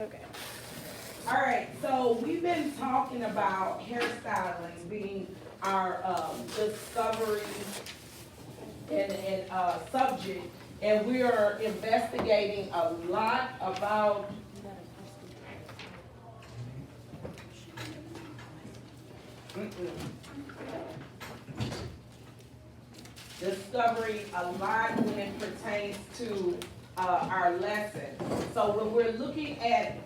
Okay. All right, so we've been talking about hairstyling being our discovery and subject, and we are investigating a lot about discovering a lot when it pertains to our lesson. So when we're looking at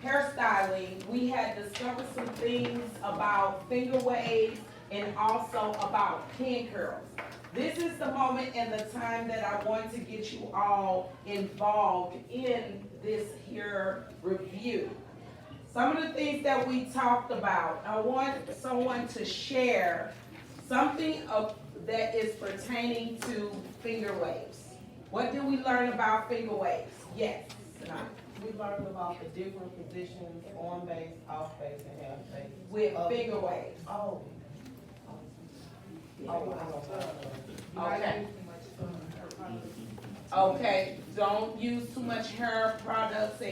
hairstyling, we had discovered some things about finger waves and also about pin curls. This is the moment and the time that I want to get you all involved in this here review. Some of the things that we talked about, I want someone to share something that is pertaining to finger waves. What did we learn about finger waves? Yes. We learned about the different positions, on base, off base, and half base. With finger waves. Oh. Okay. Okay, don't use too much hair products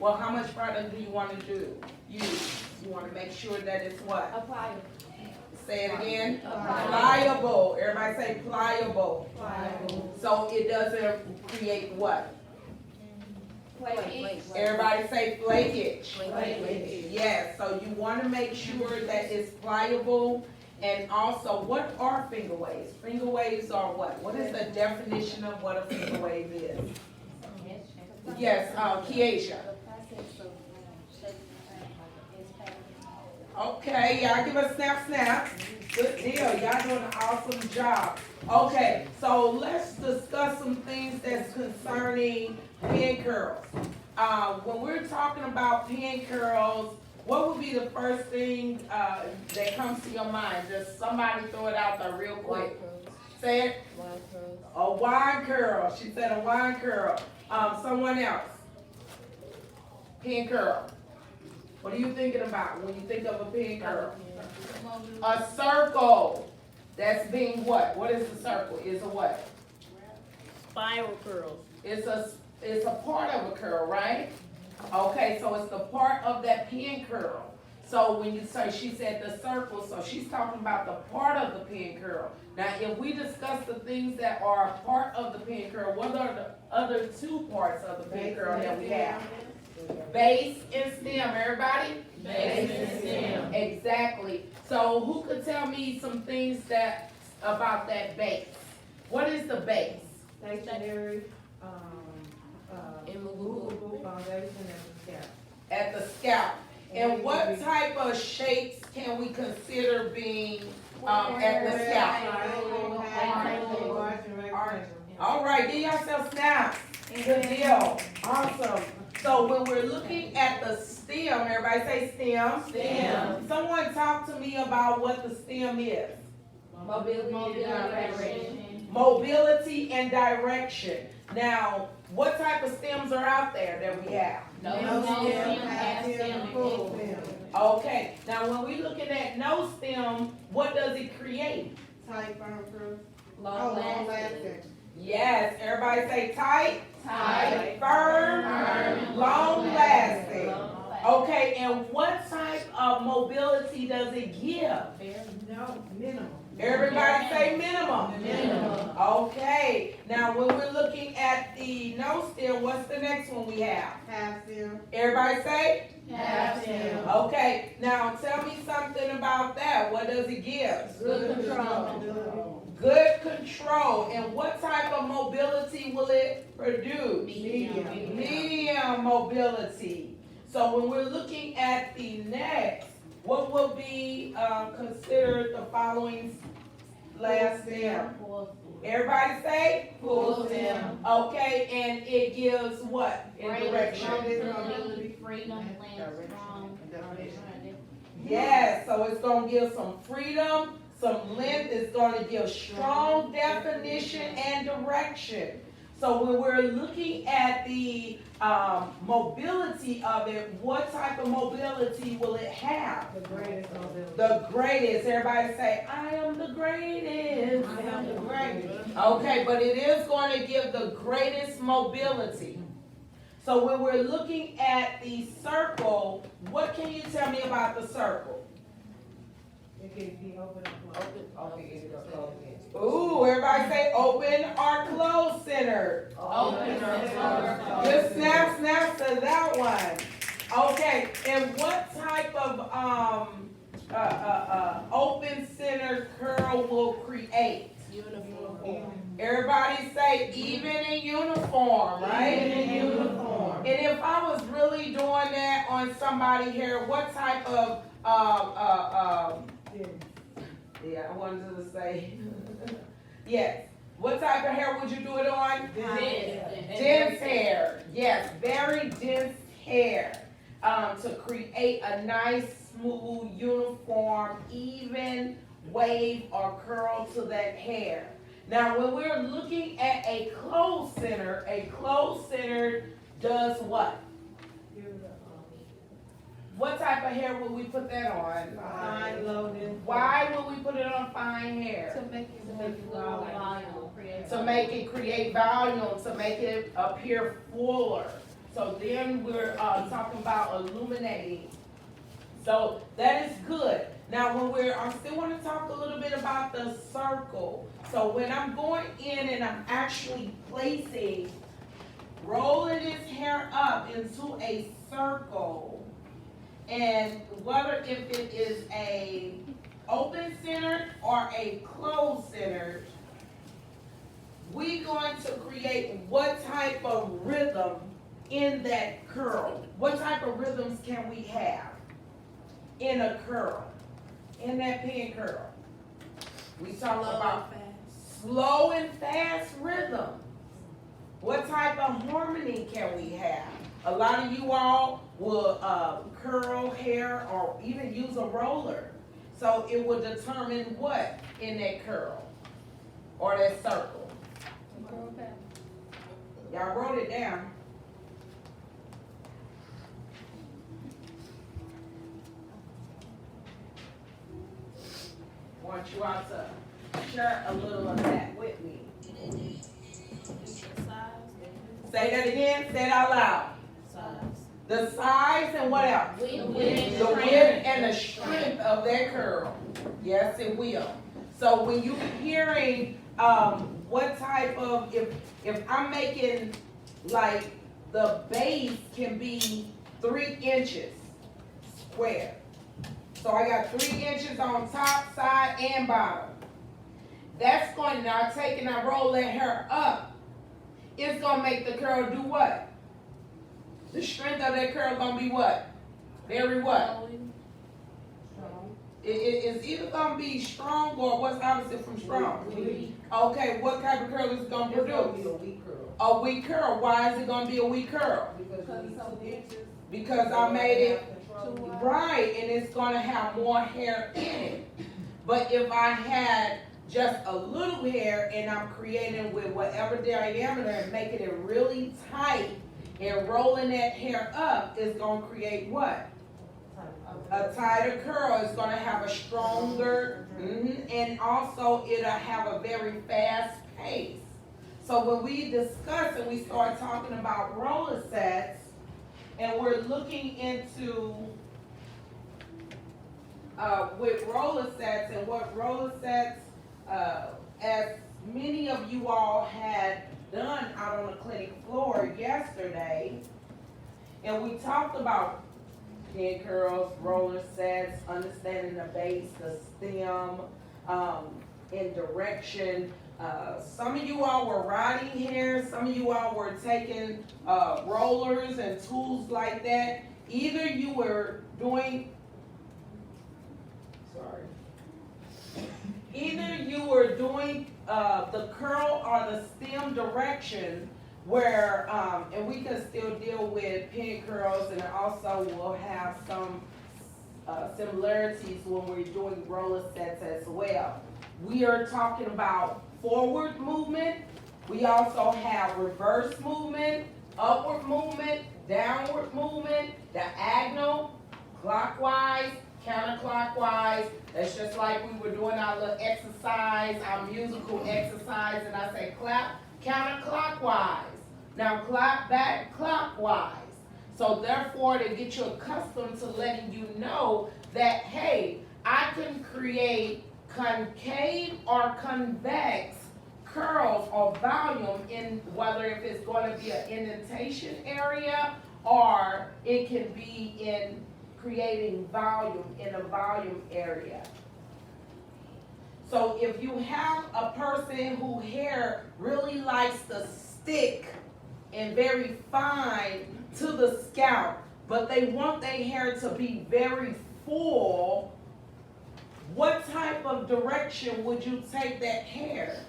well, how much product do you want to use? You want to make sure that it's what? Apply. Say it again. Pliable. Pliable. Everybody say pliable. Pliable. So it doesn't create what? Flake. Everybody say flakage. Flakage. Yes, so you want to make sure that it's pliable. And also, what are finger waves? Finger waves are what? What is the definition of what a finger wave is? Yes, Keisha. Okay, y'all give us snap. Good deal. Y'all doing an awesome job. Okay, so let's discuss some things that's concerning pin curls. When we're talking about pin curls, what would be the first thing that comes to your mind? Just somebody throw it out there real quick. Say it. Wine curls. A wine curl. She said a wine curl. Someone else. Pin curl. What are you thinking about when you think of a pin curl? A circle. That's being what? What is a circle? It's a what? Spiral curls. It's a part of a curl, right? Okay, so it's the part of that pin curl. So when you say, she said the circle, so she's talking about the part of the pin curl. Now, if we discuss the things that are a part of the pin curl, what are the other two parts of the pin curl that we have? Base and stem, everybody? Base and stem. Exactly. So who could tell me some things about that base? What is the base? Stationary, Immovable. foundation, and the scalp. At the scalp. And what type of shapes can we consider being at the scalp? All right, give yourself snaps. Good deal. Awesome. So when we're looking at the stem, everybody say stem. Stem. Someone talk to me about what the stem is. Mobility and direction. Mobility and direction. Now, what type of stems are out there that we have? No stem, half stem, full stem. Okay, now when we're looking at no stem, what does it create? Tight, firm curls. Long lasting. Yes, everybody say tight, Tight. firm, long lasting. Okay, and what type of mobility does it give? No, minimum. Everybody say minimum. Minimum. Okay, now when we're looking at the no stem, what's the next one we have? Half stem. Everybody say? Half stem. Okay, now tell me something about that. What does it give? Good control. Good control. And what type of mobility will it produce? Medium. Medium mobility. So when we're looking at the next, what will be considered the following last stem? Everybody say? Full stem. Okay, and it gives what in direction? Freedom, strong. Yes, so it's going to give some freedom, some length. It's going to give strong definition and direction. So when we're looking at the mobility of it, what type of mobility will it have? The greatest mobility. The greatest. Everybody say, I am the greatest. I am the greatest. Okay, but it is going to give the greatest mobility. So when we're looking at the circle, what can you tell me about the circle? It can be open or closed. Okay, it's gonna close it. Ooh, everybody say open or closed centered. Open or closed. Good snap to that one. Okay, and what type of open centered curl will create? Uniform. Everybody say even in uniform, right? Even in uniform. And if I was really doing that on somebody here, what type of yeah, I wanted to say yes. What type of hair would you do it on? Dense hair. Yes, very dense hair. To create a nice, smooth, uniform, even wave or curl to that hair. Now, when we're looking at a closed center does what? What type of hair would we put that on? Fine loading. Why would we put it on fine hair? To make it more volume, create. To make it create volume, to make it appear fuller. So then we're talking about illuminating. So that is good. Now I still want to talk a little bit about the circle. So when I'm going in and I'm actually rolling this hair up into a circle, and whether if it is a open centered or a closed centered, we're going to create what type of rhythm in that curl. What type of rhythms can we have in a curl, in that pin curl? We talk about slow and fast rhythm. What type of harmony can we have? A lot of you all will curl hair or even use a roller. So it will determine what in that curl or that circle. Y'all wrote it down. I want you all to share a little of that with me. Say that again, say it out loud. The size and what else? The width and the strength of that curl. Yes, it will. So when you're hearing what type of, if I'm making like the base can be 3 inches square. So I got 3 inches on top, side, and bottom. That's going to, now taking, I roll that hair up. It's going to make the curl do what? The strength of that curl going to be what? Very what? It's either going to be strong or what's opposite from strong? Weak. Okay, what type of curl is it going to It's gonna be produce? a weak curl. A weak curl. Why is it going to be a weak curl? Because you need 2 inches. Because I made it Control. right, and it's going to have more hair in it. But if I had just a little hair and I'm creating with whatever diameter and making it really tight and rolling that hair up, it's going to create what? A tighter curl. It's going to have a stronger, and also it'll have a very fast pace. So when we discuss and we start talking about roller sets, and we're looking into with roller sets and what roller sets, as many of you all had done out on the clinic floor yesterday, and we talked about pin curls, roller sets, understanding the base, the stem, and direction. Some of you all were riding hair, some of you all were taking rollers and tools like that. Either you were doing, the curl or the stem direction where, and we can still deal with pin curls, and also we'll have some similarities when we're doing roller sets as well. We are talking about forward movement. We also have reverse movement, upward movement, downward movement, diagonal, clockwise, counterclockwise. That's just like we were doing our little exercise, our musical exercise, and I say clap, counterclockwise. Now clap back clockwise. So therefore, to get you accustomed to letting you know that, hey, I can create concave or convex curls or volume in whether if it's going to be an indentation area or it can be in creating volume in a volume area. So if you have a person whose hair really likes to stick and very fine to the scalp, but they want their hair to be very full, what type of direction would you take that hair?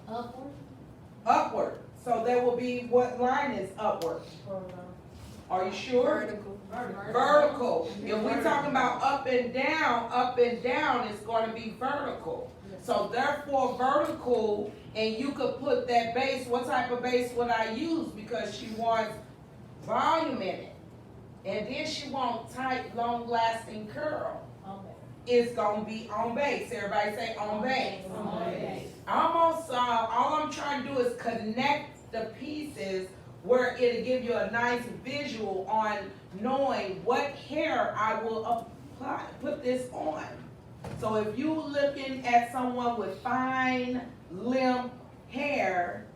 Upward. Upward. So there will be, what line is upward? Are you sure? Vertical. Vertical. If we're talking about up and down is going to be vertical. So therefore vertical, and you could put that base, what type of base would I use? Because she wants volume in it. And then she wants tight, long-lasting curl. It's going to be on base. Everybody say on base. On base. Almost, all I'm trying to do is connect the pieces where it'll give you a nice visual on knowing what hair I will apply, put this on. So if you're looking at someone with fine, limp hair,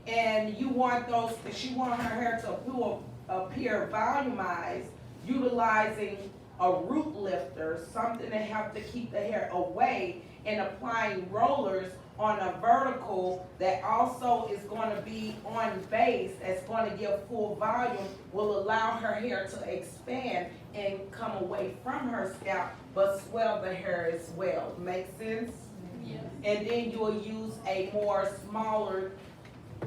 and you want those, she want her hair to appear volumized, utilizing a root lifter, something to help to keep the hair away, and applying rollers on a vertical that also is going to be on base, that's going to give full volume, will allow her hair to expand and come away from her scalp, but swell the hair as well. Make sense? Yes. And then you'll use a more smaller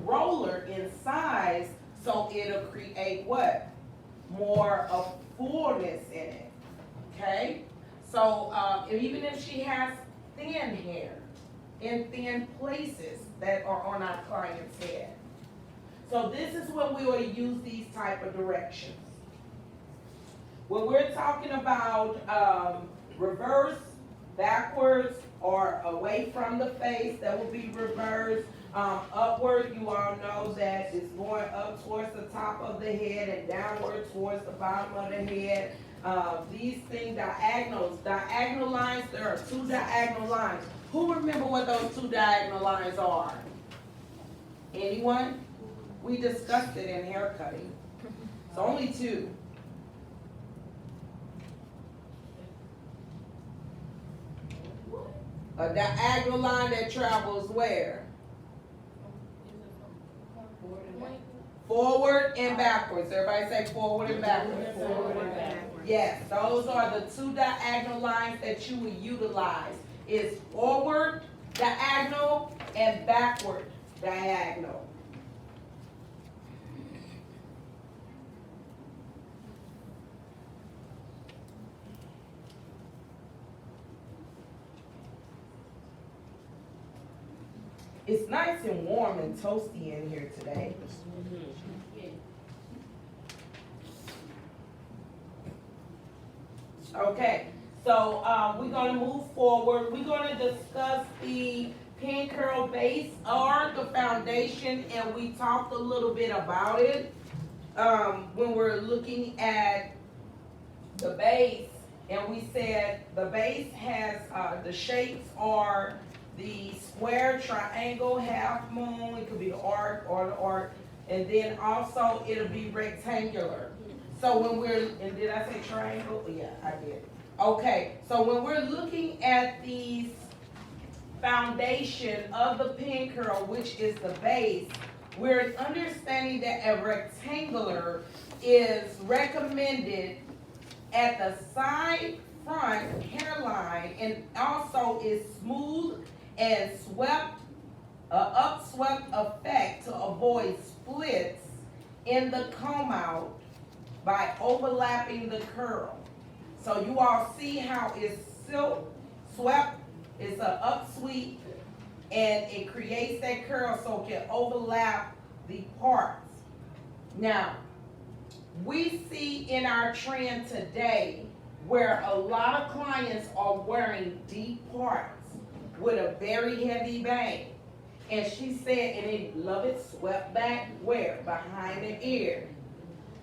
roller in size, so it'll create what? More of fullness in it. Okay? So even if she has thin hair, in thin places that are on our client's head. So this is when we will use these type of directions. When we're talking about reverse, backwards, or away from the face, that will be reverse. Upward, you all know that it's going up towards the top of the head and downward towards the bottom of the head. These things, diagonal lines, there are two diagonal lines. Who remember what those two diagonal lines are? Anyone? We discussed it in hair cutting. It's only two. A diagonal line that travels where? Forward and backwards. Everybody say forward and backwards. Forward and backwards. Yes, those are the two diagonal lines that you will utilize. Is forward diagonal and backward diagonal. It's nice and warm and toasty in here today. Okay, so we're going to move forward. We're going to discuss the pin curl base or the foundation, and we talked a little bit about it when we're looking at the base, and we said the base has the shapes are the square, triangle, half moon, it could be the arc or the arc, and then also it'll be rectangular. So when we're, and did I say triangle? Yeah, I did. Okay, so when we're looking at these foundation of the pin curl, which is the base, we're understanding that a rectangular is recommended at the side front hairline and also is smooth and swept, upswept effect to avoid splits in the comb out by overlapping the curl. So you all see how it's silk swept, it's an upsweep, and it creates that curl so it can overlap the parts. Now, we see in our trend today where a lot of clients are wearing deep parts with a very heavy bang. And she said, and they love it swept back where? Behind the ear.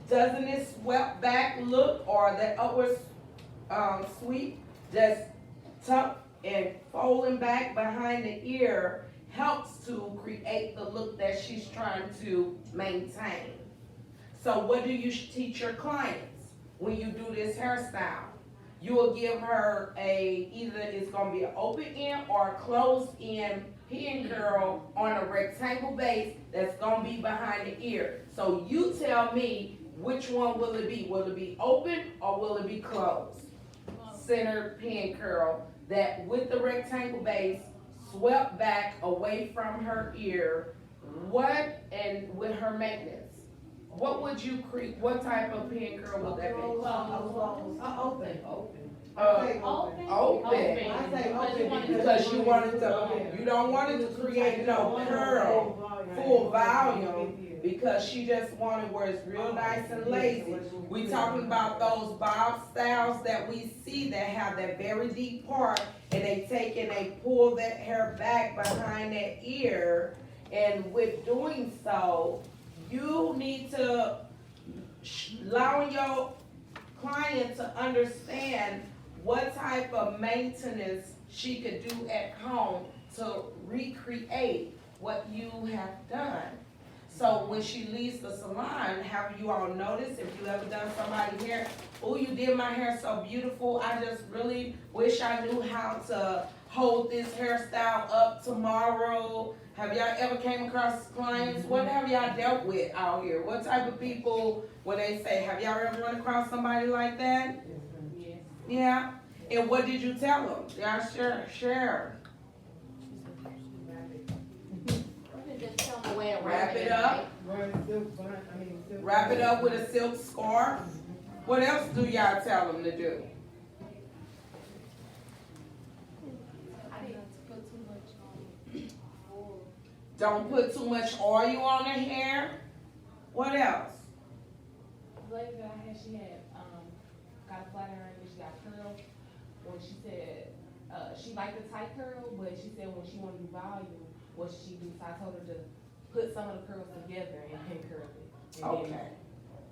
Doesn't it swept back look or the upward sweep just tuck and folding back behind the ear helps to create the look that she's trying to maintain. So what do you teach your clients when you do this hairstyle? You will give her either it's gonna be an open end or a closed end pin curl on a rectangle base that's gonna be behind the ear. So you tell me which one will it be? Will it be open or will it be closed? Center pin curl that with the rectangle base swept back away from her ear. What and with her maintenance? What would you create? What type of pin curl would that be? Open. Open. I say open Because you wanted to, you don't want it to create no curl, full volume, because she just wanted where it's real nice and lazy. We talking about those bob styles that we see that have that very deep part, and they take and they pull that hair back behind that ear, and with doing so, you need to allow your client to understand what type of maintenance she could do at home to recreate what you have done. So when she leaves the salon, have you all noticed, if you ever done somebody's hair, oh, you did my hair so beautiful, I just really wish I knew how to hold this hairstyle up tomorrow. Have y'all ever came across clients? What have y'all dealt with out here? What type of people, when they say, have y'all ever run across somebody like that? Yes. Yeah? And what did you tell them? Y'all share. Just tell them where Wrap it up. Wrap it up with a silk scarf. What else do y'all tell them to do? Don't put too much oil on her hair. What else? The lady that I had, she had got a flat iron and she got curls. When she said she liked the tight curl, but she said when she wanted to do volume, what she do? So I told her to put some of the curls together and pin curl it. Okay.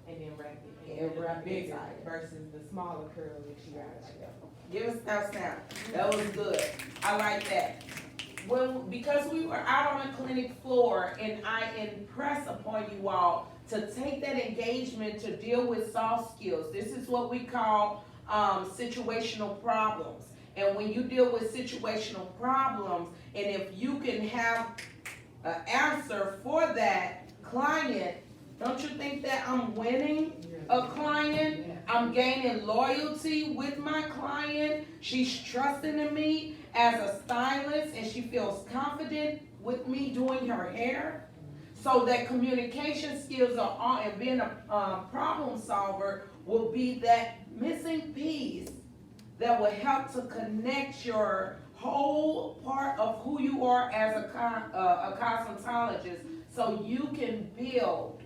And then wrap it. And wrap it bigger tight. versus the smaller curl that she got. Give us that sound. That was good. I like that. Because we were out on the clinic floor and I impress upon you all to take that engagement to deal with soft skills. This is what we call situational problems. And when you deal with situational problems, and if you can have an answer for that client, don't you think that I'm winning a client? I'm gaining loyalty with my client. She's trusting in me as a stylist and she feels confident with me doing her hair. So that communication skills are on, and being a problem solver will be that missing piece that will help to connect your whole part of who you are as a cosmetologist, so you can build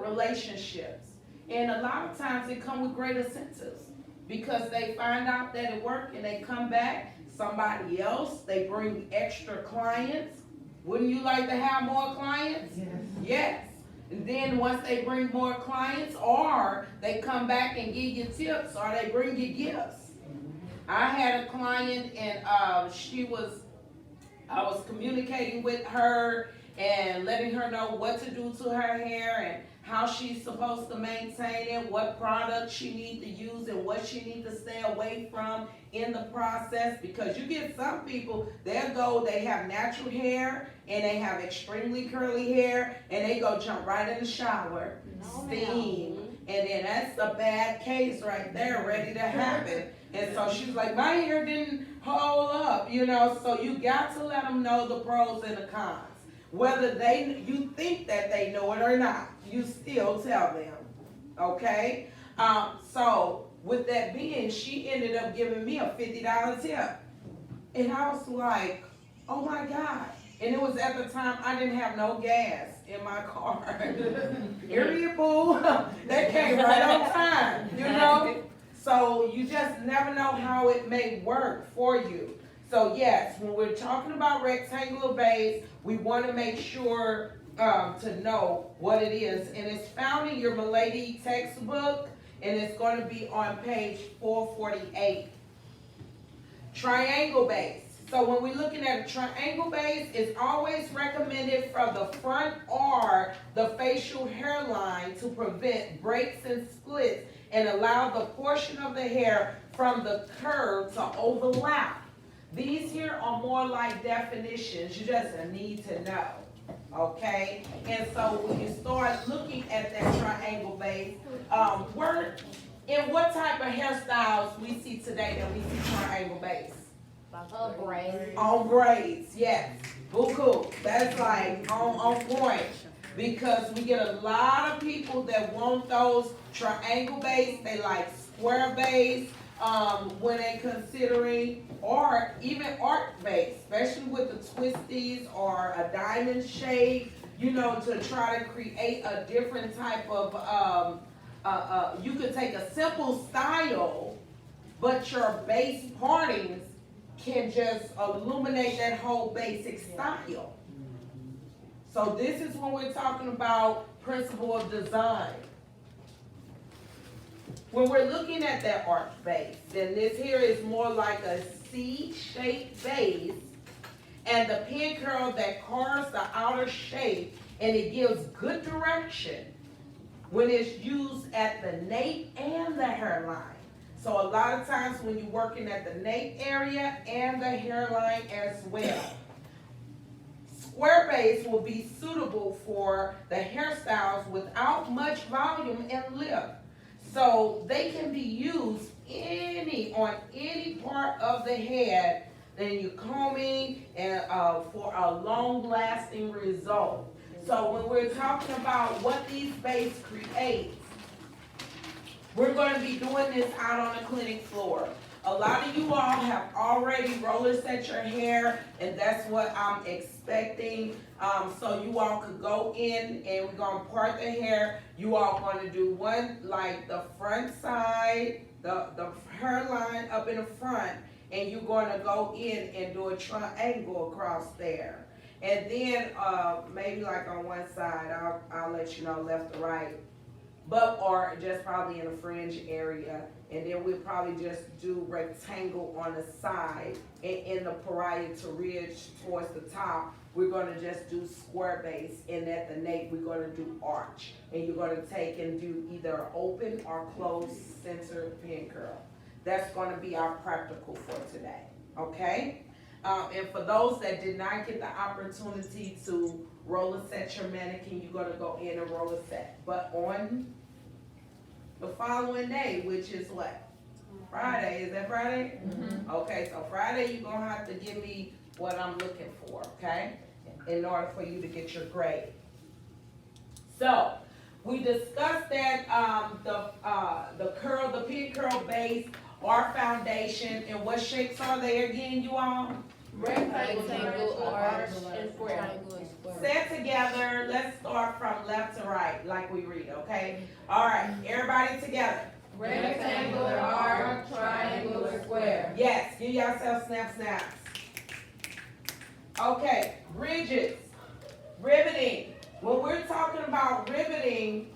relationships. And a lot of times it comes with great incentives because they find out that it worked and they come back, somebody else, they bring extra clients. Wouldn't you like to have more clients? Yes. Yes. And then once they bring more clients, or they come back and give you tips, or they bring you gifts. I had a client and I was communicating with her and letting her know what to do to her hair and how she's supposed to maintain it, what products she needs to use and what she needs to stay away from in the process. Because you get some people, they have natural hair and they have extremely curly hair and they go jump right in the shower, steam, and then that's a bad case right there ready to happen. And so she's like, my hair didn't hold up, so you got to let them know the pros and the cons. Whether you think that they know it or not, you still tell them, okay? So with that being, she ended up giving me a $50 tip. And I was like, oh my God. And it was at the time I didn't have no gas in my car. Here you boo. That came right on time, So you just never know how it may work for you. So yes, when we're talking about rectangular base, we want to make sure to know what it is. And it's found in your Milady textbook, and it's going to be on page 448. Triangle base. So when we're looking at a triangle base, it's always recommended from the front or the facial hairline to prevent breaks and splits and allow the portion of the hair from the curve to overlap. These here are more like definitions. You just need to know. Okay? And so when you start looking at that triangle base, in what type of hairstyles we see today that we see triangle base? Braids. On braids, yes. Cool. That's like on point. Because we get a lot of people that want those triangle base. They like square base when they're considering, or even arc base, especially with the twisties or a diamond shape, you know, to try to create a different type of, you could take a simple style, but your base partings can just illuminate that whole basic style. So this is when we're talking about principle of design. When we're looking at that arch base, then this here is more like a C-shaped base, and the pin curl that carves the outer shape, and it gives good direction when it's used at the nape and the hairline. So a lot of times when you're working at the nape area and the hairline as well. Square base will be suitable for the hairstyles without much volume and lift. So they can be used on any part of the head that you're combing and for a long-lasting result. So when we're talking about what these base create, we're going to be doing this out on the clinic floor. A lot of you all have already roller set your hair, and that's what I'm expecting. So you all could go in and we're going to part the hair. You all going to do one like the front side, the hairline up in the front, and you're going to go in and do a triangle across there. And then maybe like on one side, I'll let you know left or right. But or just probably in a fringe area, and then we'll probably just do rectangle on the side, and in the parietal ridge towards the top, we're going to just do square base, and at the nape we're going to do arch, and you're going to take and do either open or closed center pin curl. That's going to be our practical for today. Okay. And for those that did not get the opportunity to roller set your mannequin, you're going to go in and roller set. But on the following day, which is what? Friday. Is that Friday? Mm-hmm. Okay, so Friday you're going to have to give me what I'm looking for, okay? In order for you to get your grade. So, we discussed that the pin curl base, our foundation, and what shapes are they again, you all? Rectangle, arch, and square. Set together, let's start from left to right, like we read, okay? All right, everybody together. Rectangular, arch, triangular, square. Yes, give yourself snaps. Okay, bridges, riveting. When we're talking about riveting,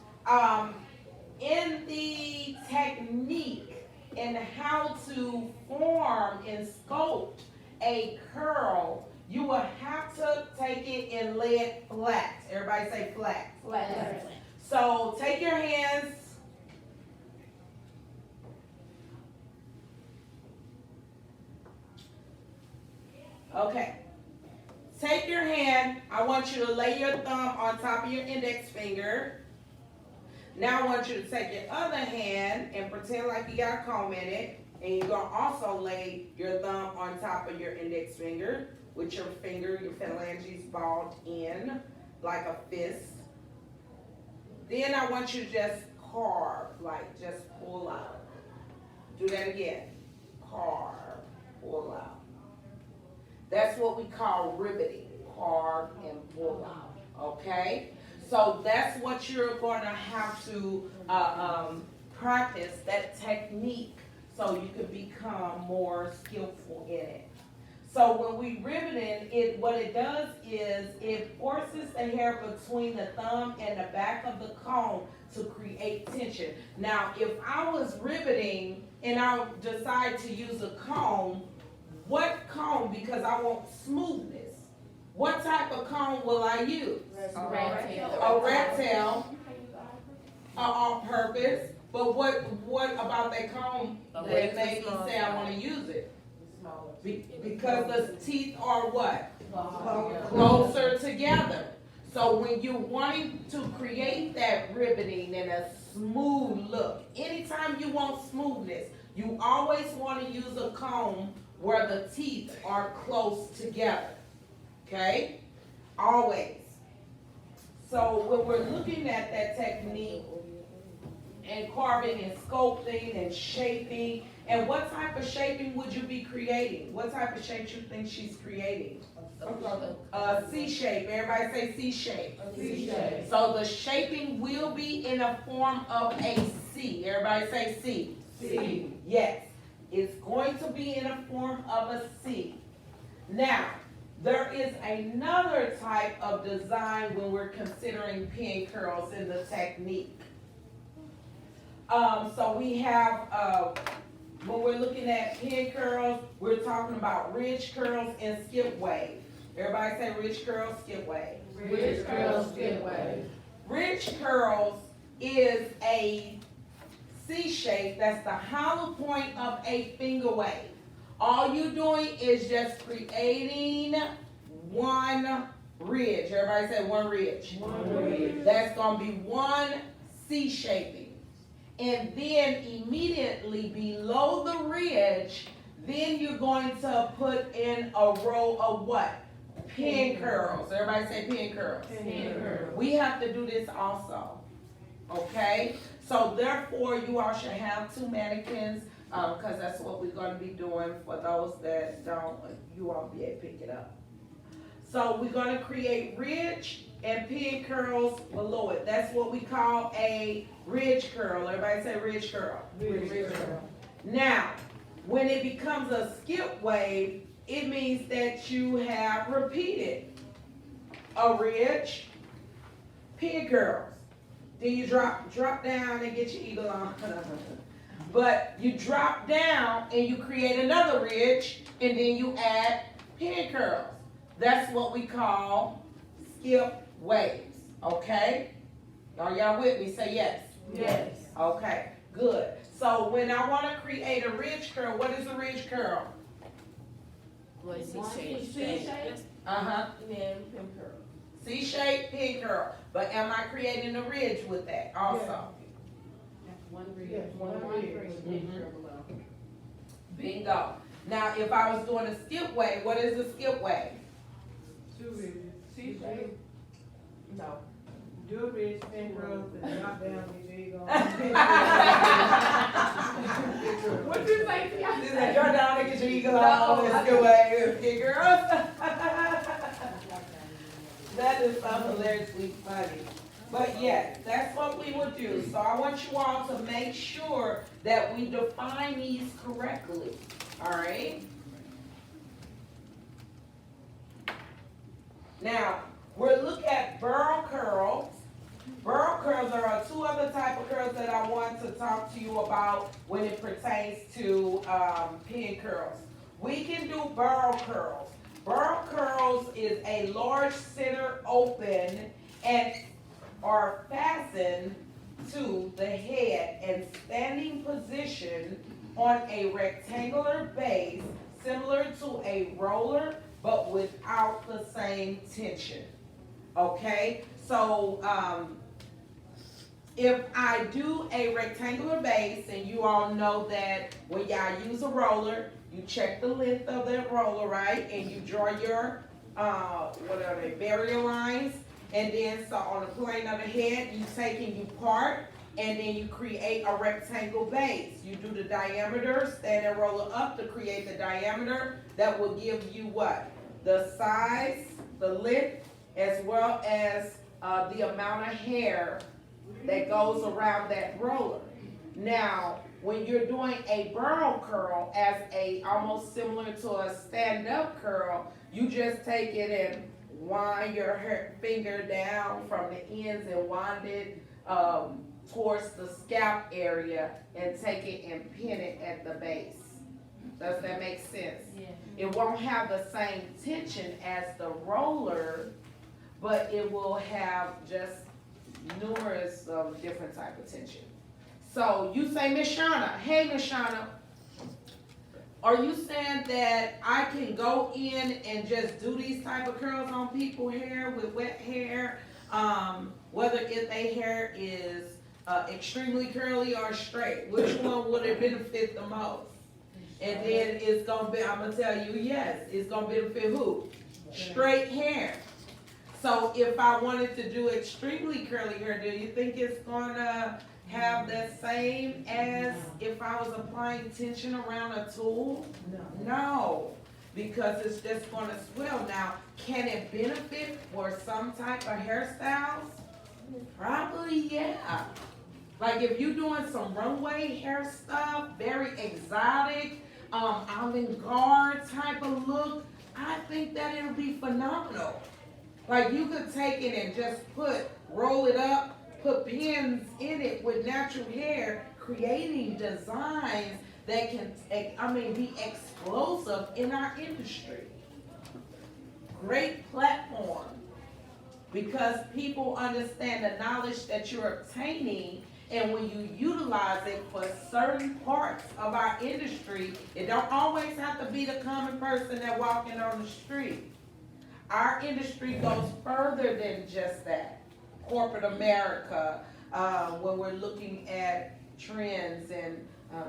in the technique and how to form and sculpt a curl, you will have to take it and lay it flat. Everybody say flat. Flat. So take your hands. Okay. Take your hand. I want you to lay your thumb on top of your index finger. Now I want you to take your other hand and pretend like you got a comb in it. And you're going to also lay your thumb on top of your index finger with your finger, your phalanges balled in like a fist. Then I want you to just carve, like just pull out. Do that again. Carve, pull out. That's what we call riveting. Carve and pull out. Okay? So that's what you're going to have to practice, that technique, so you can become more skillful in it. So when we riveting, what it does is it forces the hair between the thumb and the back of the comb to create tension. Now, if I was riveting and I decide to use a comb, what comb, because I want smoothness, what type of comb will I use? A rat tail, on purpose, but what about that comb that made me say I wanna use it? Because the teeth are what? Closer together. So when you're wanting to create that riveting and a smooth look, anytime you want smoothness, you always want to use a comb where the teeth are close together. Okay? Always. So when we're looking at that technique and carving and sculpting and shaping, and what type of shaping would you be creating? What type of shape you think she's creating? C shape. Everybody say C shape. C shape. So the shaping will be in a form of a C. Everybody say C. C. Yes. It's going to be in a form of a C. Now, there is another type of design when we're considering pin curls in the technique. So we have, when we're looking at pin curls, we're talking about ridge curls and skip wave. Everybody say ridge curls, skip wave. Ridge curls, skip wave. Ridge curls is a C shape, that's the hollow point of a finger wave. All you're doing is just creating one ridge. Everybody say one ridge. One ridge. That's gonna be one C shaping. And then immediately below the ridge, then you're going to put in a row of what? Pin curls. Everybody say pin curls. Pin curls. We have to do this also. Okay? So therefore, you all should have two mannequins, because that's what we're going to be doing. For those that don't, you won't be able to pick it up. So we're going to create ridge and pin curls below it. That's what we call a ridge curl. Everybody say ridge curl. Ridge curl. Now, when it becomes a skip wave, it means that you have repeated a ridge, pin curls. Then you drop down and get your eagle on. But you drop down and you create another ridge, and then you add pin curls. That's what we call skip waves, okay? Are y'all with me? Say yes. Yes. Okay, good. So when I want to create a ridge curl, what is a ridge curl? C shape. Uh-huh. And then pin curl. C shape, pin curl. But am I creating a ridge with that also? One ridge. Yes, one ridge. Mhm. Bingo. Now, if I was doing a skip wave, what is a skip wave? Two ridges. C shape. No. Do a ridge, pin curls, and drop down, get your eagle. What you say to y'all? This is your down and get your eagle on. It's skip wave, pin girls. That is so hilariously funny. But yes, that's what we would do. So I want you all to make sure that we define these correctly. All right? Now, we'll look at burro curls. Burro curls are two other type of curls that I want to talk to you about when it pertains to pin curls. We can do burro curls. Burro curls is a large center open and are fastened to the head and standing position on a rectangular base similar to a roller but without the same tension. Okay, so if I do a rectangular base, and you all know that when y'all use a roller, you check the length of that roller, right? And you draw your, what are they, barrier lines. And then, so on the plane of the head, you take and you part, and then you create a rectangle base. You do the diameter, stand that roller up to create the diameter. That will give you what? The size, the length, as well as the amount of hair that goes around that roller. Now, when you're doing a burro curl as a almost similar to a stand-up curl, you just take it and wind your finger down from the ends and wind it towards the scalp area and take it and pin it at the base. Does that make sense? Yeah. It won't have the same tension as the roller, but it will have just numerous different type of tension. So you say, Miss Shauna, hey Miss Shauna, are you saying that I can go in and just do these type of curls on people's hair with wet hair, whether if their hair is extremely curly or straight? Which one would it benefit the most? And then it's gonna be, I'm gonna tell you, yes, it's gonna benefit who? Straight hair. So if I wanted to do extremely curly hair, do you think it's gonna have the same as if I was applying tension around a tool? No, because it's just gonna swell. Now, can it benefit for some type of hairstyles? Probably, yeah. Like if you're doing some runway hair stuff, very exotic, avant-garde type of look, I think that it'll be phenomenal. Like you could take it and just roll it up, put pins in it with natural hair, creating designs that can, be explosive in our industry. Great platform, because people understand the knowledge that you're obtaining, and when you utilize it for certain parts of our industry, it don't always have to be the common person that walking on the street. Our industry goes further than just that. Corporate America, when we're looking at trends and, I'm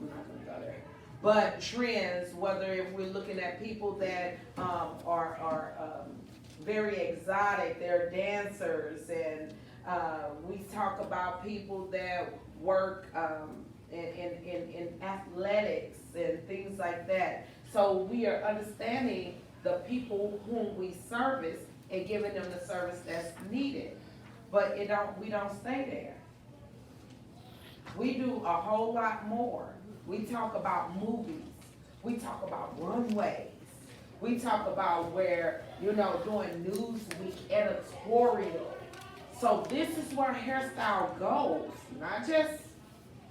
not gonna go there, but trends, whether if we're looking at people that are very exotic, they're dancers, and we talk about people that work in athletics and things like that. So we are understanding the people whom we service and giving them the service that's needed. But we don't stay there. We do a whole lot more. We talk about movies. We talk about runways. We talk about where, doing Newsweek editorial. So this is where hairstyle goes, not just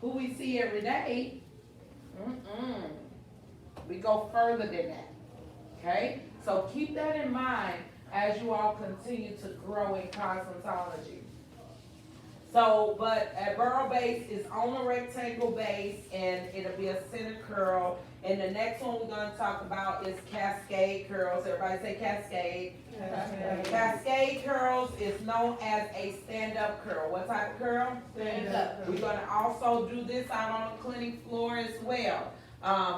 who we see every day. We go further than that, okay? So keep that in mind as you all continue to grow in cosmetology. So, but at Burro base is on a rectangle base, and it'll be a center curl. And the next one we're gonna talk about is Cascade curls. Everybody say Cascade. Cascade curls is known as a stand-up curl. What type of curl? Stand-up. We're gonna also do this out on the clinic floor as well.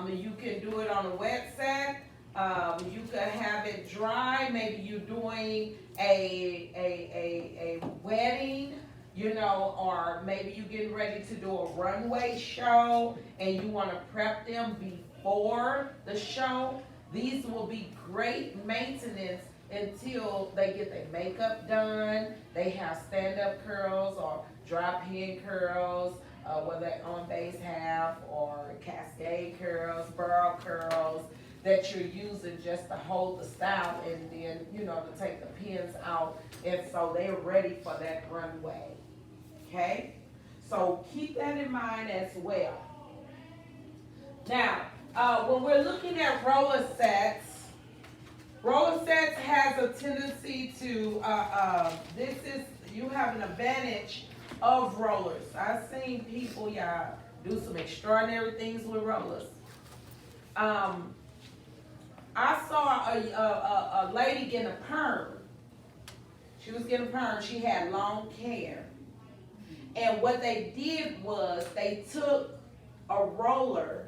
You can do it on a wet set. You could have it dry. Maybe you're doing a wedding, or maybe you're getting ready to do a runway show and you want to prep them before the show. These will be great maintenance until they get their makeup done. They have stand-up curls or dry pin curls, whether on base half or cascade curls, burro curls, that you're using just to hold the style, and then, to take the pins out, and so they're ready for that runway, okay? So keep that in mind as well. Now, when we're looking at roller sets has a tendency to, you have an advantage of rollers. I've seen people, do some extraordinary things with rollers. I saw a lady getting a perm. She was getting a perm. She had long hair. And what they did was they took a roller,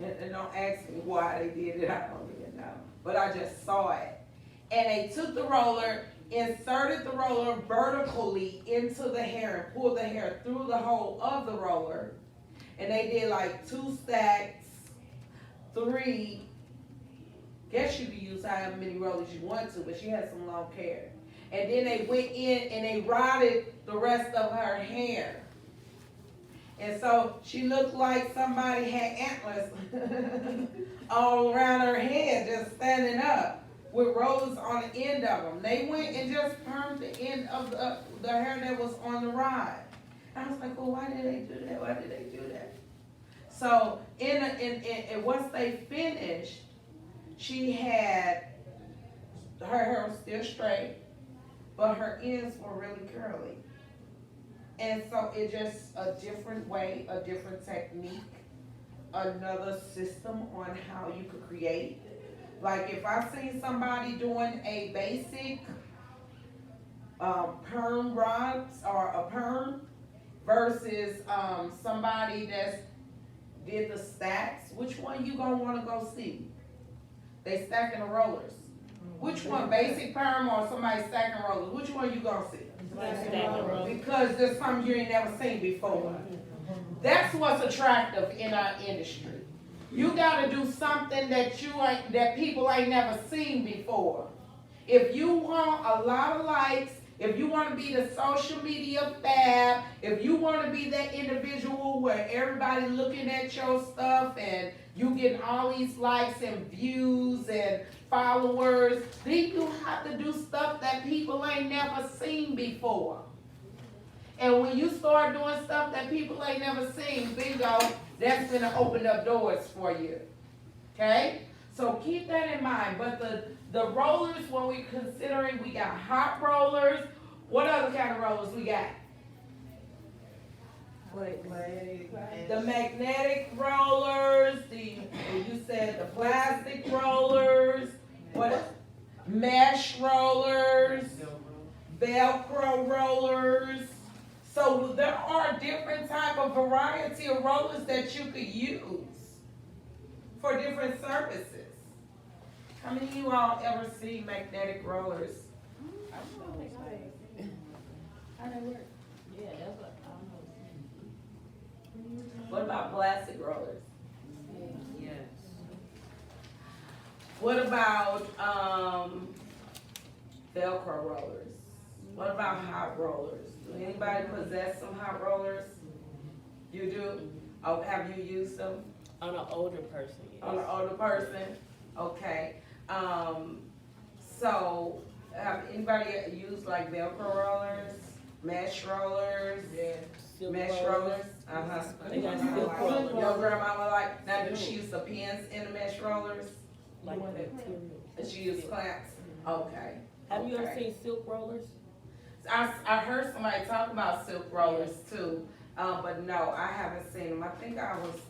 and don't ask me why they did it, I don't even know. But I just saw it. And they took the roller, inserted the roller vertically into the hair, and pulled the hair through the hole of the roller. And they did like 2 stacks, 3. Guess you could use however many rollers you want to, but she had some long hair. And then they went in and they rotted the rest of her hair. And so she looked like somebody had antlers all around her head, just standing up with rollers on the end of them. They went and just permed the end of the hair that was on the ride. I was like, well, why did they do that? Why did they do that? So in once they finished, she had, her hair was still straight, but her ends were really curly. And so it's just a different way, a different technique, another system on how you could create. Like if I seen somebody doing a basic perm rods or a perm versus somebody that's did the stacks, which one you gonna wanna go see? They stacking the rollers. Which one, basic perm or somebody stacking rollers? Which one you gonna see? Because there's something you ain't never seen before. That's what's attractive in our industry. You gotta do something that people ain't never seen before. If you want a lot of likes, if you wanna be the social media fab, if you wanna be that individual where everybody looking at your stuff and you getting all these likes and views and followers, then you have to do stuff that people ain't never seen before. And when you start doing stuff that people ain't never seen, bingo, that's gonna open up doors for you. Okay? So keep that in mind. But the rollers, when we're considering, we got hot rollers. What other kind of rollers we got? The magnetic rollers, you said the plastic rollers, what? Mesh rollers, Velcro rollers. So there are different type of variety of rollers that you could use for different services. How many of you all ever see magnetic rollers? How they work? Yeah, that's what, I don't know. What about plastic rollers? Yes. What about Velcro rollers? What about hot rollers? Do anybody possess some hot rollers? You do? Oh, have you used them? On an older person, yes. On an older person? Okay. So have anybody used like Velcro rollers, mesh rollers? Yeah. Mesh rollers? Uh-huh. They got silk rollers. Your grandmama like, now does she use the pins in the mesh rollers? Like material. Does she use clamps? Okay. Have you ever Okay. seen silk rollers? I heard somebody talk about silk rollers too, but no, I haven't seen them. I think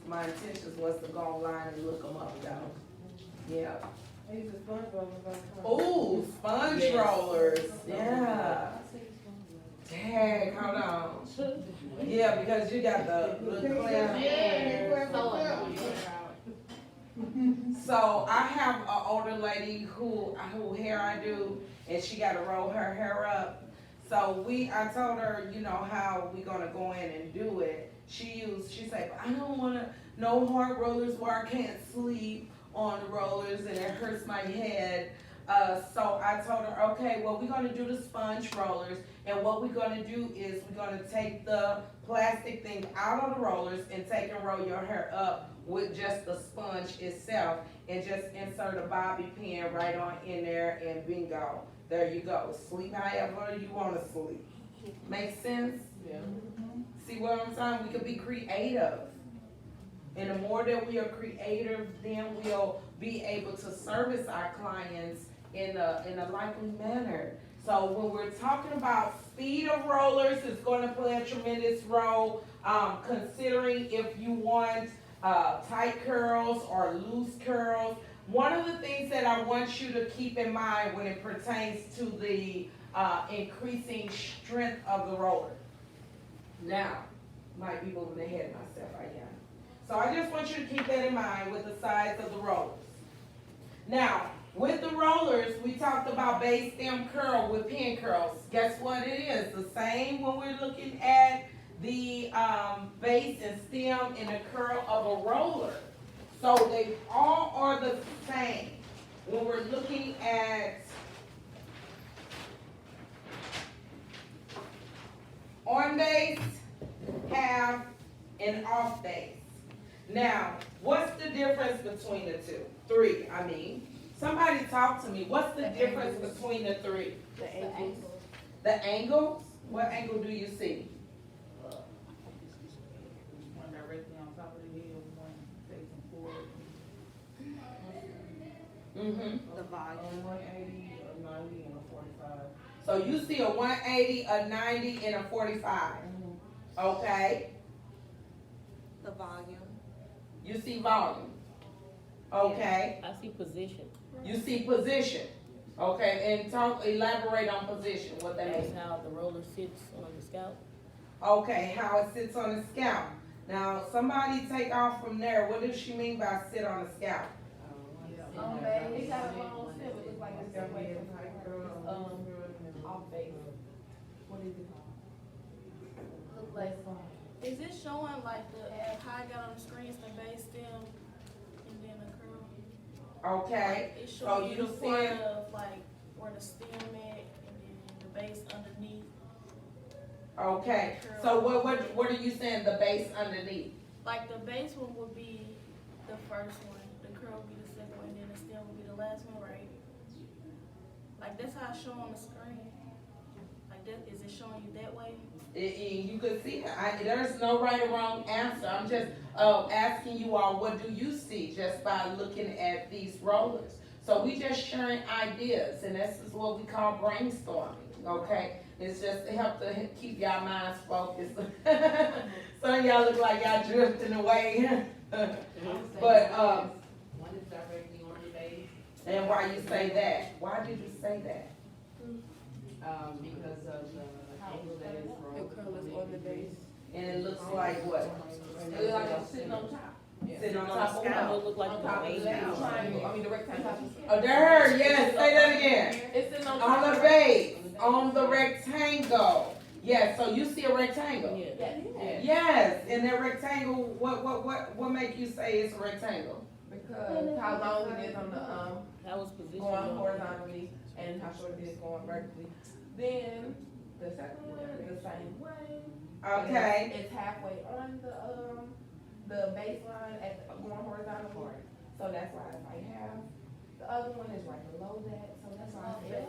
my intentions was to go online and look them up though. Yeah. Ooh, sponge Yes. rollers, yeah. Dang, hold on. Yeah, because you got the clamp. So I have an older lady who hair I do, and she got to roll her hair up. So I told her, you know, how we gonna go in and do it. She said, I don't wanna, no hard rollers where I can't sleep on the rollers and it hurts my head. So I told her, okay, well, we're gonna do the sponge rollers, and what we're gonna do is we're gonna take the plastic thing out of the rollers and take and roll your hair up with just the sponge itself, and just insert a bobby pin right on in there, and bingo, there you go. Sleep however you wanna sleep. Make sense? Yeah. See what I'm saying? We could be creative. And the more that we are creative, then we'll be able to service our clients in a likely manner. So when we're talking about speed of rollers, it's going to play a tremendous role. Considering if you want tight curls or loose curls. One of the things that I want you to keep in mind when it pertains to the increasing strength of the roller. Now, might be moving ahead of myself, I am. So I just want you to keep that in mind with the size of the rollers. Now, with the rollers, we talked about base, stem, curl with pin curls. Guess what it is? The same when we're looking at the base and stem and the curl of a roller. So they all are the same. When we're looking at on base, half, off days. Now, what's the difference between the two? Three, I mean. Somebody talk to me. What's the difference between the three? The ankles. The angles? What angle do you see? One directly on top of the head, one facing forward. Mm-hmm. The volume. 180, a 90, and a 45. So you see a 180, a 90, and a 45. Okay. The volume. You see volume. Okay. I see position. You see position. Okay. And elaborate on position. What that That's means. how the roller sits on the scalp. Okay. How it sits on the scalp. Now, somebody take off from there. What does she mean by sit on the scalp? It got a long snip, it looks like it's got away from off base. What is it called? Look like, is it showing like the how I got on the screen, the base stem, and then the curl? Okay. It's So showing you you the part said- of like where the stem at, and then the base underneath. Okay. So what are you saying? The base underneath. Like the base one would be the first one, the curl would be the second one, and then the stem would be the last one, right? Like that's how it's shown on the screen. Like that, is it showing you that way? You could see that. There's no right or wrong answer. I'm just asking you all, what do you see just by looking at these rollers? So we just sharing ideas, and this is what we call brainstorming, okay? It's just to help to keep y'all minds focused. Some of y'all look like y'all drifting away. But, One is directly on the base, and why you say that? Why did you say that? because of the angle that is from. The curl is on the base. And it looks like what? It looks like it's sitting on top. Sitting on top of It what? would look like On the top of the baby. triangle, I mean the rectangle. Oh, there, yes, say that again. It's sitting on On top. the base, on the rectangle. Yes, so you see a rectangle. Yeah. Yes, in that rectangle, what make you say it's a rectangle? Because how long it is on the, That was position. going horizontally and how short it is going vertically. Then the second one, the same way. Okay, It's halfway on the baseline at the going horizontal part. So that's why it's like half. The other one is right below that, so that's why I said.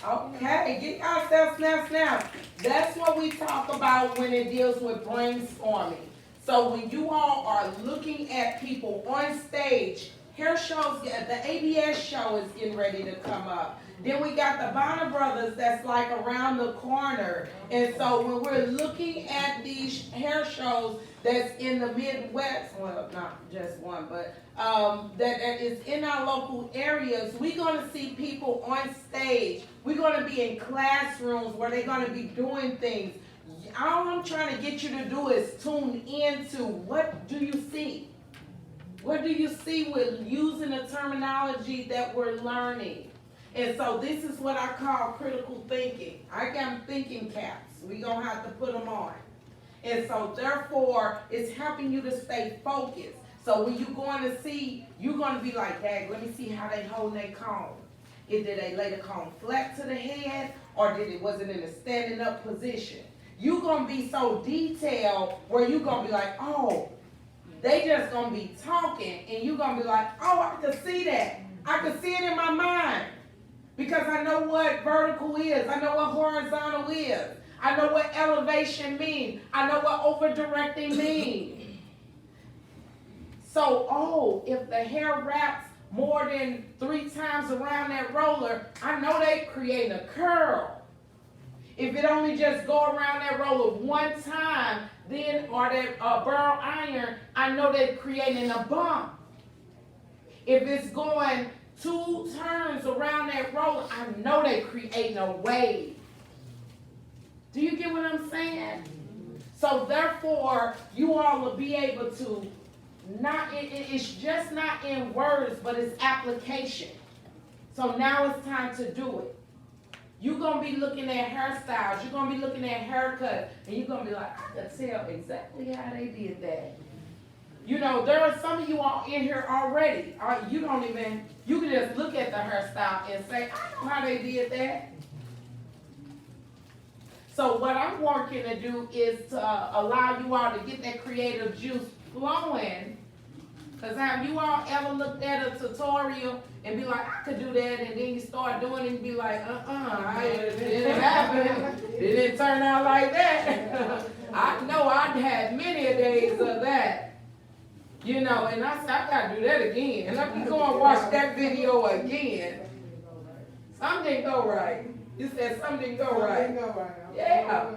okay, get yourself snap. That's what we talk about when it deals with brainstorming. So when you all are looking at people on stage, hair shows, the ABS show is getting ready to come up. Then we got the Bonner Brothers that's like around the corner. And so when we're looking at these hair shows that's in the Midwest, well, not just one, but that is in our local areas, we're gonna see people on stage. We're gonna be in classrooms where they're gonna be doing things. All I'm trying to get you to do is tune into what do you see? What do you see with using the terminology that we're learning? And so this is what I call critical thinking. I got thinking caps. We're going to have to put them on. And so therefore, it's helping you to stay focused. So when you're going to see, you're going to be like, hey, let me see how they hold their comb. Did they lay the comb flat to the head, or was it in a standing up position? You're going to be so detailed where you're going to be like, oh, they just going to be talking, and you're going to be like, oh, I can see that. I can see it in my mind. Because I know what vertical is. I know what horizontal is. I know what elevation means. I know what over-directing means. So, if the hair wraps more than 3 times around that roller, I know they create a curl. If it only just go around that roller 1 time, then, or that burro iron, I know they're creating a bump. If it's going 2 turns around that roller, I know they're creating a wave. Do you get what I'm saying? So therefore, you all will be able to, it's just not in words, but it's application. So now it's time to do it. You're going to be looking at hairstyles, you're going to be looking at haircuts, and you're going to be like, I can tell exactly how they did that. You know, there are some of you all in here already. You can just look at the hairstyle and say, I know how they did that. So what I'm working to do is to allow you all to get that creative juice flowing. Cause have you all ever looked at a tutorial and be like, I could do that, and then you start doing it and be like, it didn't happen. It didn't turn out like that. I know I've had many a days of that. You know, and I said, I gotta do that again. And let me go and watch that video again. Something didn't go right. You said something didn't go right. Yeah.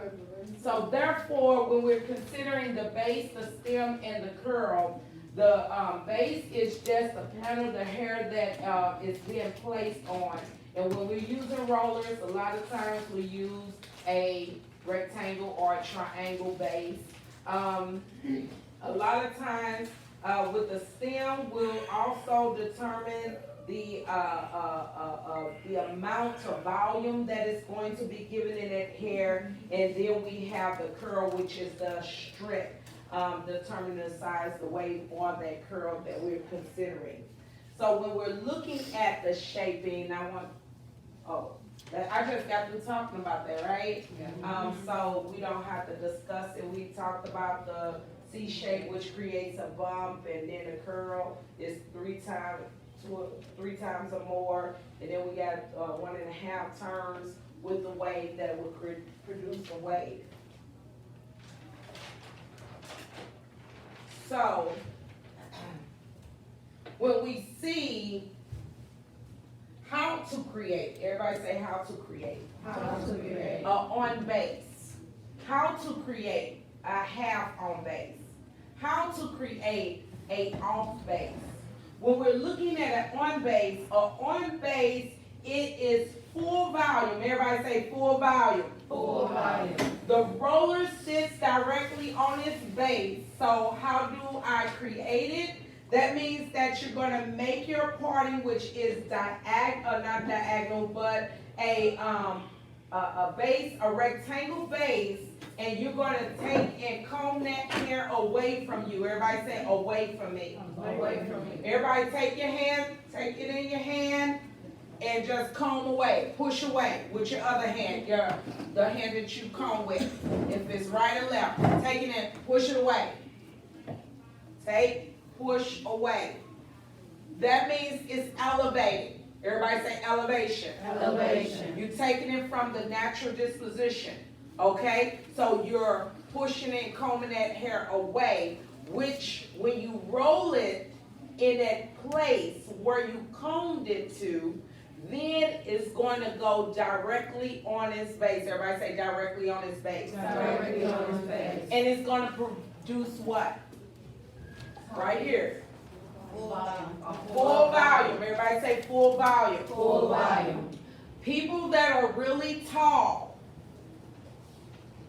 So therefore, when we're considering the base, the stem, and the curl, the base is just a panel of the hair that is being placed on. And when we're using rollers, a lot of times we use a rectangle or a triangle base. A lot of times with the stem, we'll also determine the amount of volume that is going to be given in that hair. And then we have the curl, which is the strip. Determining the size, the weight, or that curl that we're considering. So when we're looking at the shaping, I just got through talking about that, right? Yeah. So we don't have to discuss it. We talked about the C shape, which creates a bump, and then the curl is three times or more, and then we got 1.5 turns with the wave that will produce a wave. So, when we see how to create, everybody say how to create. How to create. On base. How to create a half on base. How to create a off base. When we're looking at an on base, it is full volume. Everybody say full volume. Full volume. The roller sits directly on its base. So how do I create it? That means that you're going to make your parting, which is not diagonal, but a base, a rectangle base, and you're going to take and comb that hair away from you. Everybody say away from me. Away from me. Everybody take your hand, take it in your hand, and just comb away, push away with your other hand, the hand that you comb with. If it's right or left, take it and push it away. Take, push away. That means it's elevated. Everybody say elevation. Elevation. You're taking it from the natural disposition, okay? So you're pushing and combing that hair away, which when you roll it in that place where you combed it to, then it's going to go directly on its base. Everybody say directly on its base. Directly on its base. And it's going to produce what? Right here. Full volume. Full volume. Everybody say full volume. Full volume. People that are really tall,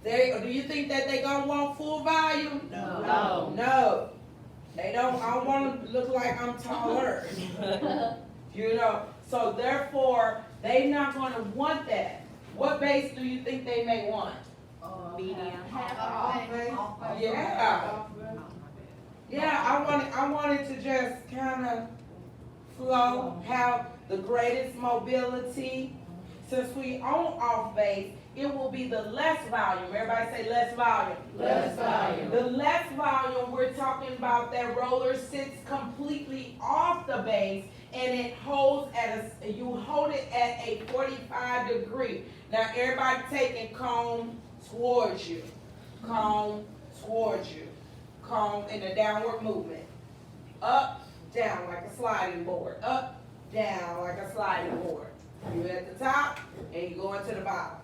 do you think that they're going to want full volume? No. No. They don't. I don't want to look like I'm taller. You know. So therefore, they're not going to want that. What base do you think they may want? Medium. Yeah. Yeah, I wanted to just kind of flow, have the greatest mobility. Since we own off base, it will be the less volume. Everybody say less volume. Less volume. The less volume, we're talking about that roller sits completely off the base, and it holds you hold it at a 45 degree. Now everybody take and comb towards you. Comb towards you. Comb in a downward movement. Up, down like a sliding board. Up, down like a sliding board. You're at the top and you're going to the bottom.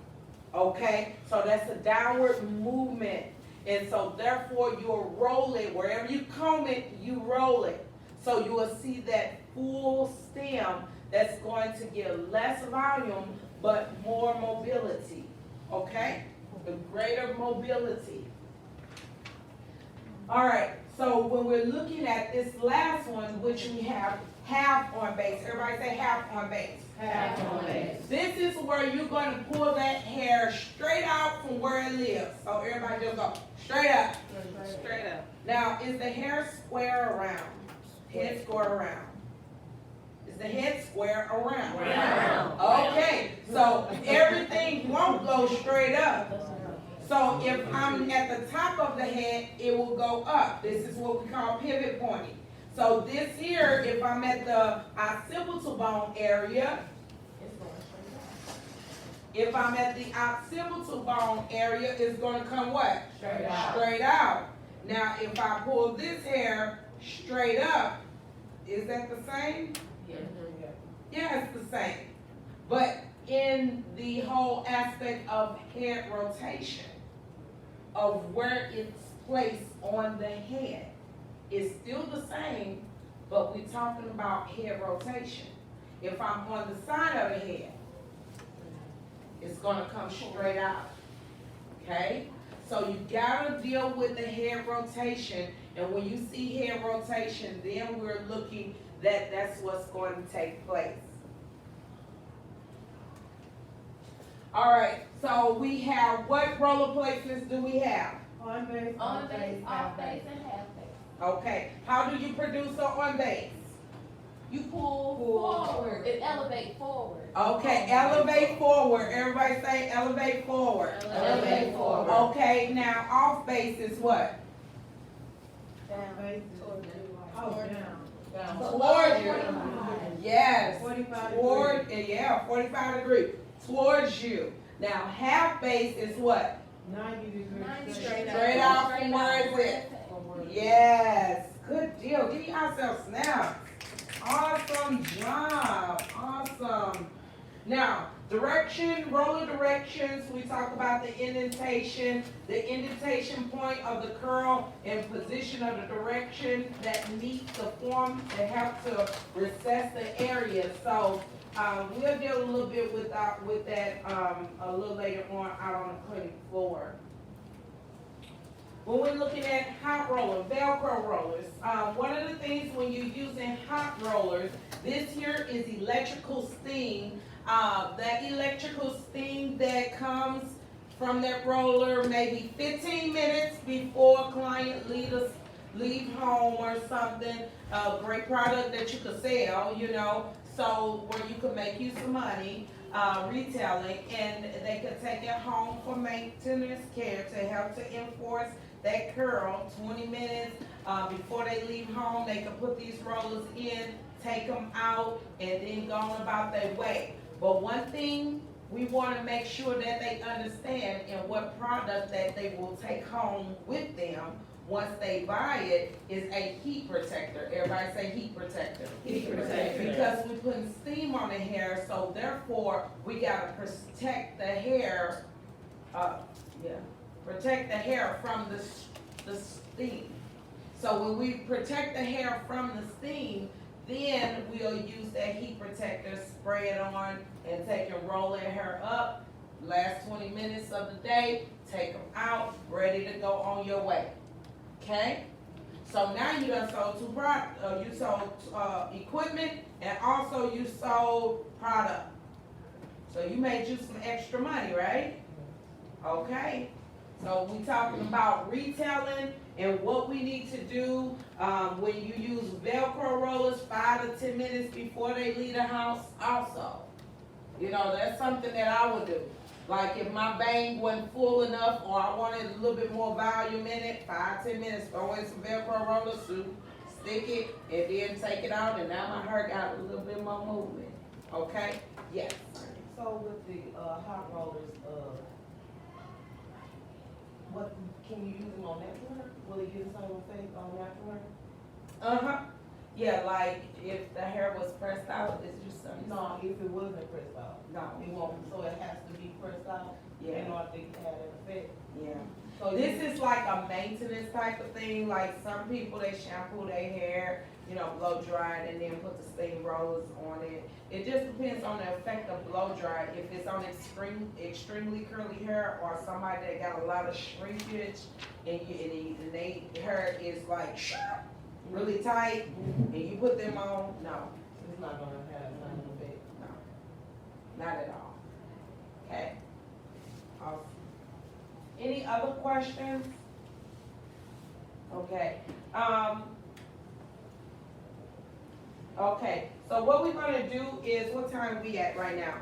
Okay? So that's a downward movement. And so therefore you'll roll it. Wherever you comb it, you roll it. So you will see that full stem that's going to give less volume but more mobility. Okay? The greater mobility. All right, so when we're looking at this last one, which we have half on base. Everybody say half on base. Half on base. This is where you're going to pull that hair straight out from where it lives. So everybody just go straight up. Straight up. Now, is the hair square around? Head square around. Is the head square around? Round. Okay, so everything won't go straight up. So if I'm at the top of the head, it will go up. This is what we call pivot pointing. So this here, if I'm at the occipital bone area, It's going straight up. if I'm at the occipital bone area, it's gonna come what? Straight out. Straight out. Now, if I pull this hair straight up, is that the same? Yeah. Yeah, it's the same. But in the whole aspect of head rotation, of where it's placed on the head, it's still the same, but we're talking about head rotation. If I'm on the side of the head, it's gonna come straight out, okay? So you gotta deal with the head rotation, and when you see head rotation, then we're looking that that's what's going to take place. All right, so we have, what roller placements do we have? On base, On base, off base, and half base. Okay, how do you produce an on base? You pull forward, it elevate forward. Okay, elevate forward. Everybody say elevate forward. Elevate forward. Okay, now off base is what? base, oh, down. Toward you. Yes. 45 Toward, yeah, 45 degrees. Towards you. Now half base is what? 90 degrees. 90 Straight out from where is it? Yes. Good deal. Give yourself snaps. Awesome job. Awesome. Now, direction, roller directions, we talk about the indentation point of the curl and position of the direction that meets the form that help to recess the area. So, we'll deal a little bit with that a little later on out on the clinic floor. When we're looking at hot roller, Velcro rollers, one of the things when you're using hot rollers, this here is electrical steam. That electrical steam that comes from that roller maybe 15 minutes before a client leave home or something, a great product that you could sell, you know, so where you could make you some money. Retailing, and they could take it home for maintenance care to help to enforce that curl. 20 minutes before they leave home, they can put these rollers in, take them out, and then go on about their way. But one thing we want to make sure that they understand and what product that they will take home with them once they buy it is a heat protector. Everybody say heat protector. Heat protector. Because we're putting steam on the hair, so therefore we gotta protect the hair, protect the hair from the steam. So when we protect the hair from the steam, then we'll use that heat protector, spray it on, and take and roll that hair up. Last 20 minutes of the day, take them out, ready to go on your way. Okay? So now you done sold two products. You sold equipment and also you sold product. So you made you some extra money, right? Okay. So we talking about retailing and what we need to do when you use Velcro rollers 5 to 10 minutes before they leave the house also. You know, that's something that I would do. Like if my bang wasn't full enough or I wanted a little bit more volume in it, 5-10 minutes, throw in some Velcro rollers, stick it, and then take it out, and now my hair got a little bit more movement. Okay? Yes. So with the hot rollers, what can you use them on natural hair? Will it get the same effect on natural hair? Uh-huh. Yeah, like if the hair was pressed out, it's just something. No, if it wasn't pressed out, No. it won't. So it has to be pressed out in Yeah. order to have an effect. Yeah. So This is like a maintenance type of thing, like some people, they shampoo their hair, you know, blow dry it and then put the steam rollers on it. It just depends on the effect of blow dry. If it's on extremely curly hair or somebody that got a lot of shrinkage and they hair is like really tight and you put them on, no, it's not gonna have none effect. no, not at all. Okay? Awesome. Any other questions? Okay, okay, so what we're gonna do is, what time we at right now?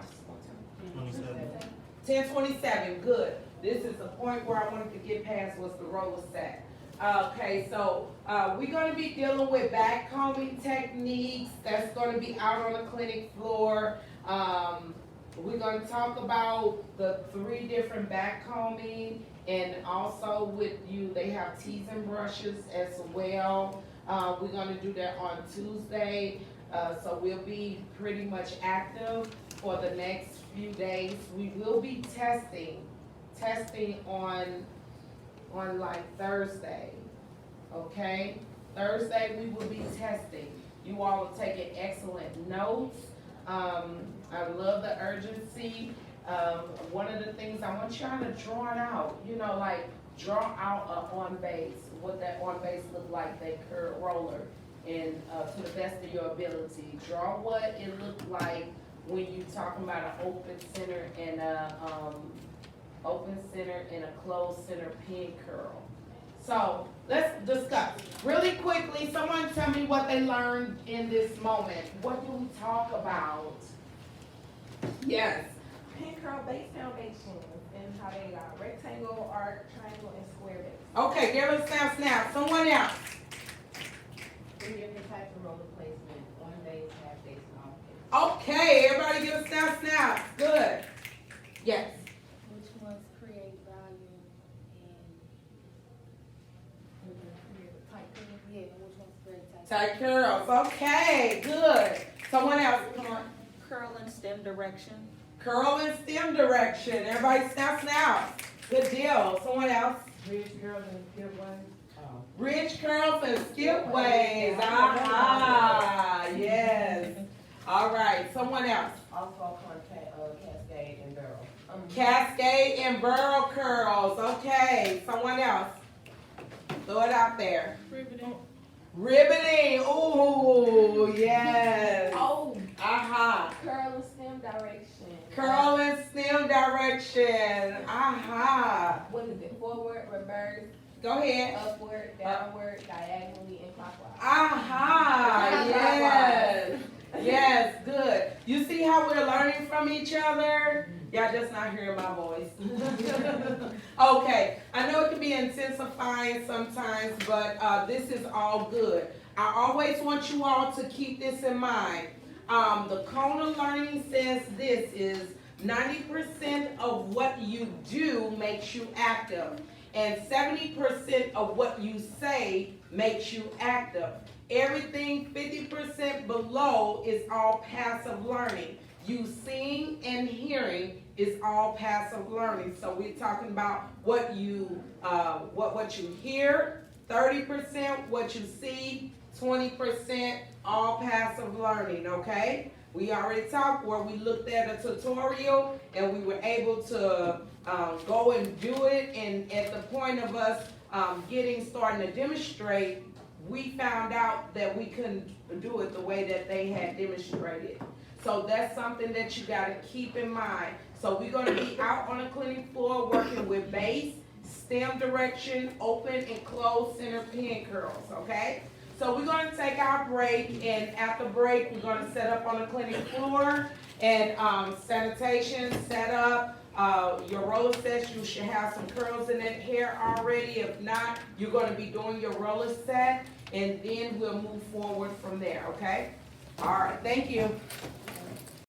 10:27, good. This is the point where I wanted to get past was the roller set. Okay, so we're gonna be dealing with back combing techniques that's gonna be out on the clinic floor. We're gonna talk about the 3 different back combing, and also with you, they have teas and brushes as well. We're gonna do that on Tuesday, so we'll be pretty much active for the next few days. We will be testing on like Thursday, okay? Thursday we will be testing. You all are taking excellent notes. I love the urgency. One of the things I want y'all to draw it out, you know, like draw out a on base, what that on base look like, that curl roller, and to the best of your ability. Draw what it looked like when you talking about an open center and a closed center pin curl. So let's discuss really quickly. Someone tell me what they learned in this moment. What do we talk about? Yes. Pin curl base foundations and how they got rectangle, arc, triangle, and square base. Okay, give us snap. Someone else. 3 different types of roller placement, on base, half base, and off base. Okay, everybody give us snap. Good. Yes. Which ones create value and tight curls? Yeah, which ones create Tight curls. Okay, good. Someone else, come on. Curl and stem direction. Curl and stem direction. Everybody snap. Good deal. Someone else. Ridge curls and skip waves. Ridge curls and skip waves. Aha, yes. All right, someone else. Also Cascade and Burro. Cascade and Burro curls. Okay, someone else. Throw it out there. Riveting. Ooh, yes. Oh, Aha. curl and stem direction. Curl and stem direction. Aha. What is it? Forward, reverse, Go ahead. upward, downward, diagonally, and clockwise. Aha. Yes. Yes, good. You see how we're learning from each other? Y'all just not hearing my voice. Okay, I know it can be intensifying sometimes, but this is all good. I always want you all to keep this in mind. The Kona learning says this is 90% of what you do makes you active, and 70% of what you say makes you active. Everything 50% below is all passive learning. You seeing and hearing is all passive learning. So we're talking about what you hear, 30% what you see, 20% all passive learning, okay? We already talked where we looked at a tutorial and we were able to go and do it, and at the point of us starting to demonstrate, we found out that we couldn't do it the way that they had demonstrated. So that's something that you gotta keep in mind. So we're gonna be out on the clinic floor working with base, stem direction, open and closed center pin curls, okay? So we're gonna take our break, and after break, we're gonna set up on the clinic floor and sanitation, set up your roller sets. You should have some curls in that hair already. If not, you're gonna be doing your roller set, and then we'll move forward from there, okay? All right, thank you.